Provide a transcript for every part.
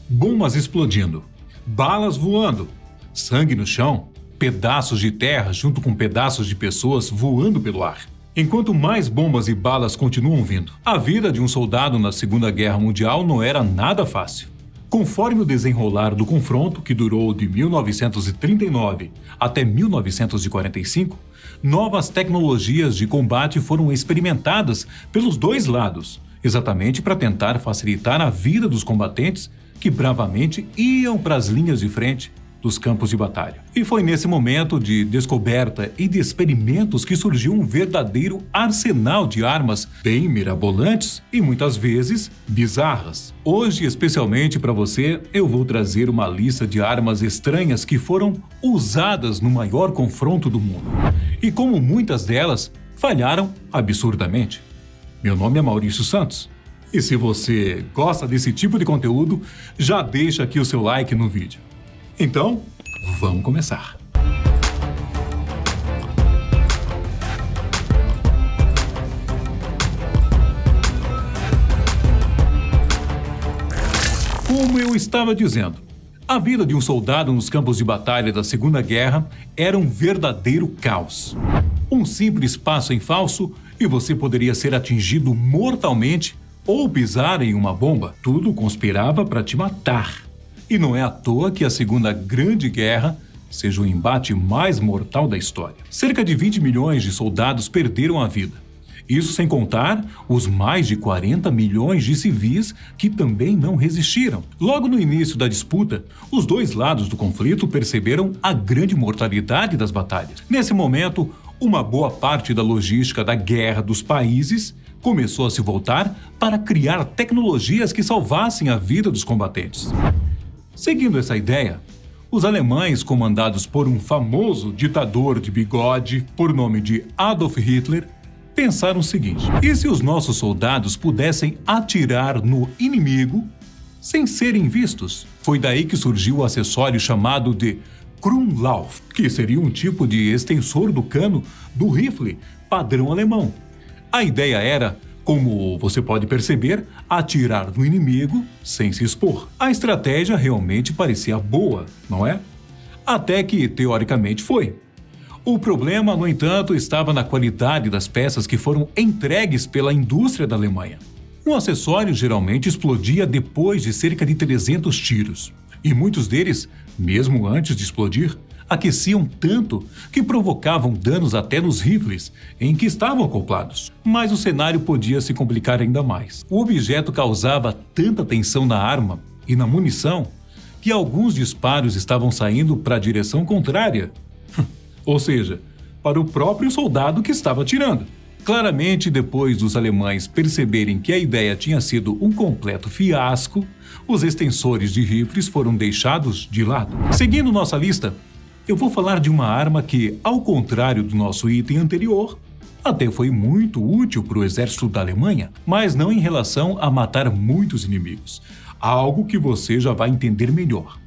bombas explodindo, balas voando, sangue no chão, pedaços de terra junto com pedaços de pessoas voando pelo ar. Enquanto mais bombas e balas continuam vindo, a vida de um soldado na Segunda Guerra Mundial não era nada fácil. Conforme o desenrolar do confronto, que durou de 1939 até 1945, novas tecnologias de combate foram experimentadas pelos dois lados, exatamente para tentar facilitar a vida dos combatentes que bravamente iam para as linhas de frente dos campos de batalha. E foi nesse momento de descoberta e de experimentos que surgiu um verdadeiro arsenal de armas bem mirabolantes e muitas vezes bizarras. Hoje, especialmente para você, eu vou trazer uma lista de armas estranhas que foram usadas no maior confronto do mundo. E como muitas delas falharam absurdamente. Meu nome é Maurício Santos. E se você gosta desse tipo de conteúdo, já deixa aqui o seu like no vídeo. Então, vamos começar. Como eu estava dizendo, a vida de um soldado nos campos de batalha da Segunda Guerra era um verdadeiro caos. Um simples passo em falso e você poderia ser atingido mortalmente ou pisar em uma bomba. Tudo conspirava para te matar. E não é à toa que a Segunda Grande Guerra seja o embate mais mortal da história. Cerca de 20 milhões de soldados perderam a vida. Isso sem contar os mais de 40 milhões de civis que também não resistiram. Logo no início da disputa, os dois lados do conflito perceberam a grande mortalidade das batalhas. Nesse momento, uma boa parte da logística da guerra dos países começou a se voltar para criar tecnologias que salvassem a vida dos combatentes. Seguindo essa ideia, os alemães, comandados por um famoso ditador de bigode por nome de Adolf Hitler, pensaram o seguinte: e se os nossos soldados pudessem atirar no inimigo sem serem vistos? Foi daí que surgiu o acessório chamado de Krummlauf, que seria um tipo de extensor do cano do rifle padrão alemão. A ideia era, como você pode perceber, atirar no inimigo sem se expor. A estratégia realmente parecia boa, não é? Até que, teoricamente, foi. O problema, no entanto, estava na qualidade das peças que foram entregues pela indústria da Alemanha. Um acessório geralmente explodia depois de cerca de 300 tiros. E muitos deles, mesmo antes de explodir, aqueciam tanto que provocavam danos até nos rifles em que estavam acoplados. Mas o cenário podia se complicar ainda mais. O objeto causava tanta tensão na arma e na munição que alguns disparos estavam saindo para a direção contrária. Ou seja, para o próprio soldado que estava atirando. Claramente, depois dos alemães perceberem que a ideia tinha sido um completo fiasco, os extensores de rifles foram deixados de lado. Seguindo nossa lista, eu vou falar de uma arma que, ao contrário do nosso item anterior, até foi muito útil para o exército da Alemanha, mas não em relação a matar muitos inimigos. Algo que você já vai entender melhor.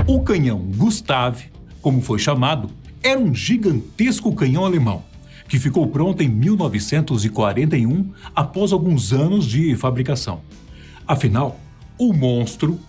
O canhão Gustav, como foi chamado, era um gigantesco canhão alemão, que ficou pronto em 1941 após alguns anos de fabricação. Afinal, o monstro,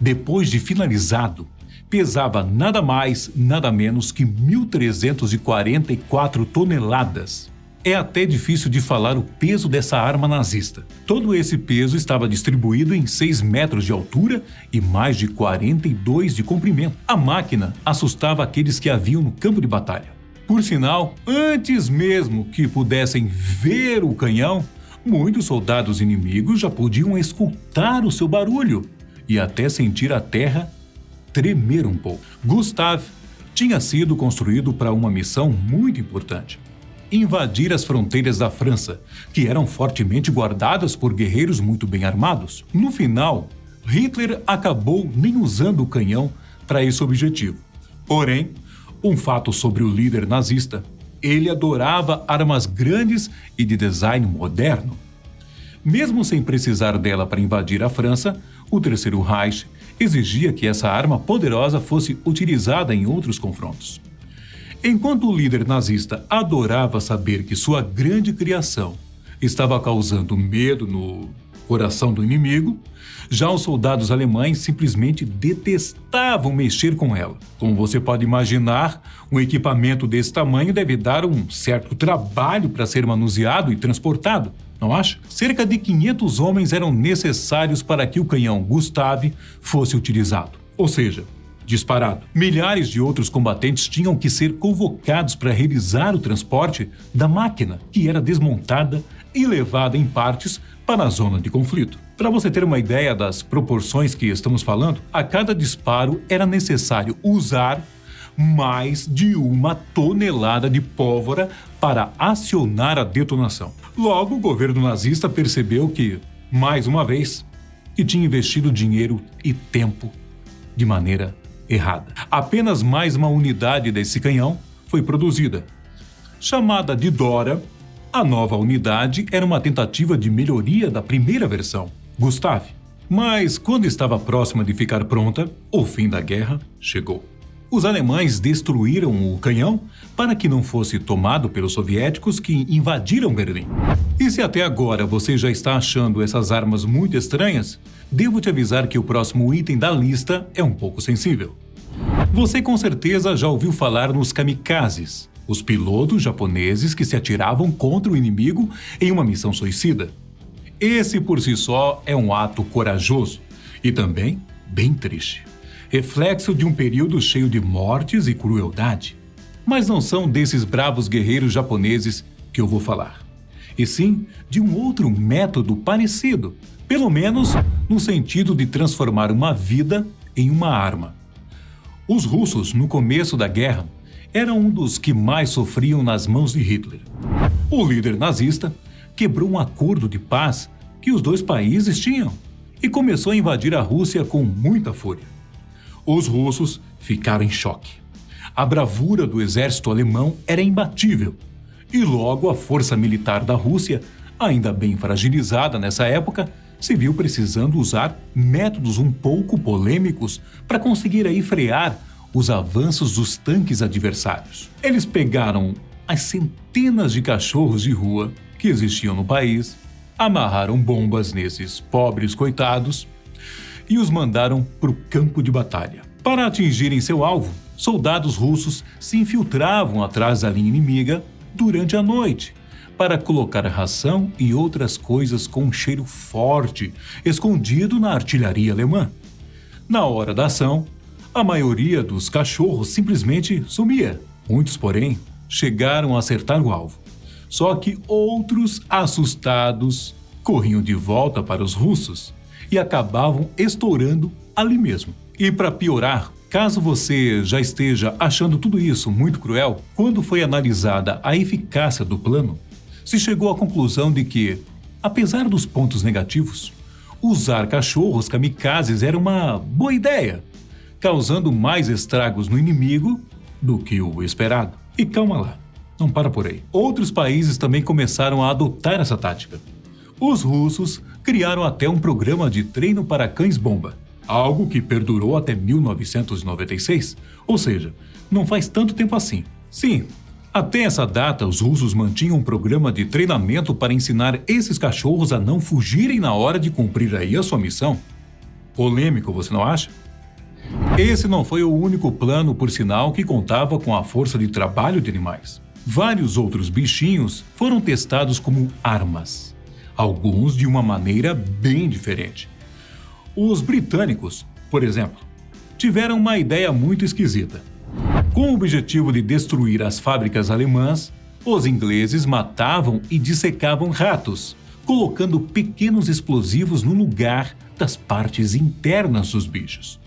depois de finalizado, pesava nada mais, nada menos que 1.344 toneladas. É até difícil de falar o peso dessa arma nazista. Todo esse peso estava distribuído em 6 metros de altura e mais de 42 de comprimento. A máquina assustava aqueles que a viam no campo de batalha. Por sinal, antes mesmo que pudessem ver o canhão, muitos soldados inimigos já podiam escutar o seu barulho e até sentir a terra tremer um pouco. Gustav tinha sido construído para uma missão muito importante: invadir as fronteiras da França, que eram fortemente guardadas por guerreiros muito bem armados. No final, Hitler acabou nem usando o canhão para esse objetivo. Porém, um fato sobre o líder nazista: ele adorava armas grandes e de design moderno. Mesmo sem precisar dela para invadir a França, o Terceiro Reich exigia que essa arma poderosa fosse utilizada em outros confrontos. Enquanto o líder nazista adorava saber que sua grande criação estava causando medo no coração do inimigo. Já os soldados alemães simplesmente detestavam mexer com ela. Como você pode imaginar, um equipamento desse tamanho deve dar um certo trabalho para ser manuseado e transportado, não acha? Cerca de 500 homens eram necessários para que o canhão Gustave fosse utilizado, ou seja, disparado. Milhares de outros combatentes tinham que ser convocados para realizar o transporte da máquina, que era desmontada e levada em partes para a zona de conflito. Para você ter uma ideia das proporções que estamos falando, a cada disparo era necessário usar mais de 1 tonelada de pólvora para acionar a detonação. Logo, o governo nazista percebeu que, mais uma vez, que tinha investido dinheiro e tempo de maneira errada. Apenas mais uma unidade desse canhão foi produzida. Chamada de Dora, a nova unidade era uma tentativa de melhoria da primeira versão, Gustave. Mas quando estava próxima de ficar pronta, o fim da guerra chegou. Os alemães destruíram o canhão para que não fosse tomado pelos soviéticos que invadiram Berlim. E se até agora você já está achando essas armas muito estranhas, devo te avisar que o próximo item da lista é um pouco sensível. Você com certeza já ouviu falar nos kamikazes, os pilotos japoneses que se atiravam contra o inimigo em uma missão suicida. Esse por si só é um ato corajoso e também bem triste. Reflexo de um período cheio de mortes e crueldade. Mas não são desses bravos guerreiros japoneses que eu vou falar, e sim de um outro método parecido, pelo menos no sentido de transformar uma vida em uma arma. Os russos, no começo da guerra, eram um dos que mais sofriam nas mãos de Hitler. O líder nazista quebrou um acordo de paz que os dois países tinham e começou a invadir a Rússia com muita fúria. Os russos ficaram em choque. A bravura do exército alemão era imbatível e logo a força militar da Rússia, ainda bem fragilizada nessa época, se viu precisando usar métodos um pouco polêmicos para conseguir aí frear os avanços dos tanques adversários. Eles pegaram as centenas de cachorros de rua que existiam no país, amarraram bombas nesses pobres coitados e os mandaram para o campo de batalha. Para atingirem seu alvo, soldados russos se infiltravam atrás da linha inimiga durante a noite para colocar ração e outras coisas com um cheiro forte escondido na artilharia alemã. Na hora da ação, a maioria dos cachorros simplesmente sumia. Muitos, porém, chegaram a acertar o alvo. Só que outros, assustados, corriam de volta para os russos e acabavam estourando ali mesmo. E para piorar, caso você já esteja achando tudo isso muito cruel, quando foi analisada a eficácia do plano, se chegou à conclusão de que, apesar dos pontos negativos, usar cachorros kamikazes era uma boa ideia, causando mais estragos no inimigo do que o esperado. E calma lá, não para por aí. Outros países também começaram a adotar essa tática. Os russos criaram até um programa de treino para cães-bomba, algo que perdurou até 1996, ou seja, não faz tanto tempo assim. Sim, até essa data os russos mantinham um programa de treinamento para ensinar esses cachorros a não fugirem na hora de cumprir aí a sua missão. Polêmico, você não acha? Esse não foi o único plano, por sinal, que contava com a força de trabalho de animais. Vários outros bichinhos foram testados como armas, alguns de uma maneira bem diferente. Os britânicos, por exemplo, tiveram uma ideia muito esquisita. Com o objetivo de destruir as fábricas alemãs, os ingleses matavam e dissecavam ratos, colocando pequenos explosivos no lugar das partes internas dos bichos.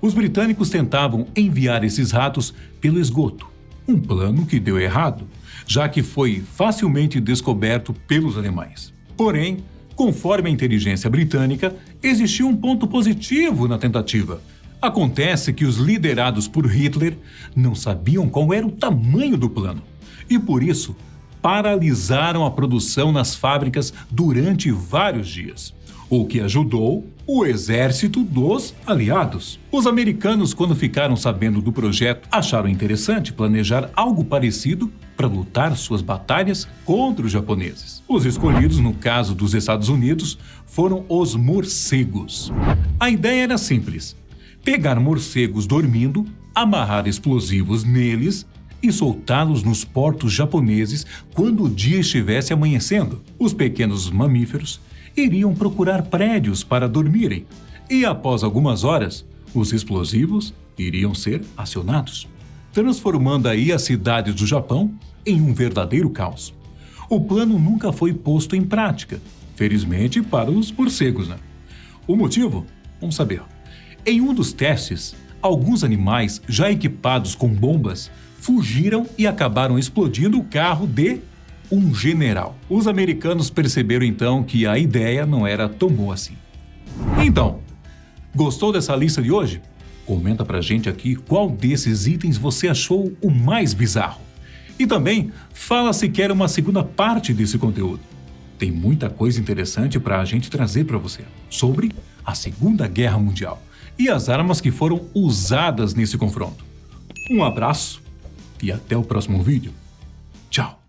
Os britânicos tentavam enviar esses ratos pelo esgoto, um plano que deu errado, já que foi facilmente descoberto pelos alemães. Porém, conforme a inteligência britânica, existia um ponto positivo na tentativa. Acontece que os liderados por Hitler não sabiam qual era o tamanho do plano e, por isso, paralisaram a produção nas fábricas durante vários dias. o que ajudou o exército dos aliados. Os americanos, quando ficaram sabendo do projeto, acharam interessante planejar algo parecido para lutar suas batalhas contra os japoneses. Os escolhidos, no caso dos Estados Unidos, foram os morcegos. A ideia era simples: pegar morcegos dormindo, amarrar explosivos neles e soltá-los nos portos japoneses quando o dia estivesse amanhecendo. Os pequenos mamíferos iriam procurar prédios para dormirem e, após algumas horas, os explosivos iriam ser acionados, transformando aí a cidade do Japão em um verdadeiro caos. O plano nunca foi posto em prática, felizmente para os morcegos, né? O motivo? Vamos saber. Em um dos testes, alguns animais já equipados com bombas fugiram e acabaram explodindo o carro de um general. Os americanos perceberam então que a ideia não era tão boa assim. Então, gostou dessa lista de hoje? Comenta pra gente aqui qual desses itens você achou o mais bizarro. E também fala se quer uma segunda parte desse conteúdo. Tem muita coisa interessante para a gente trazer para você sobre a Segunda Guerra Mundial e as armas que foram usadas nesse confronto. Um abraço e até o próximo vídeo. Tchau!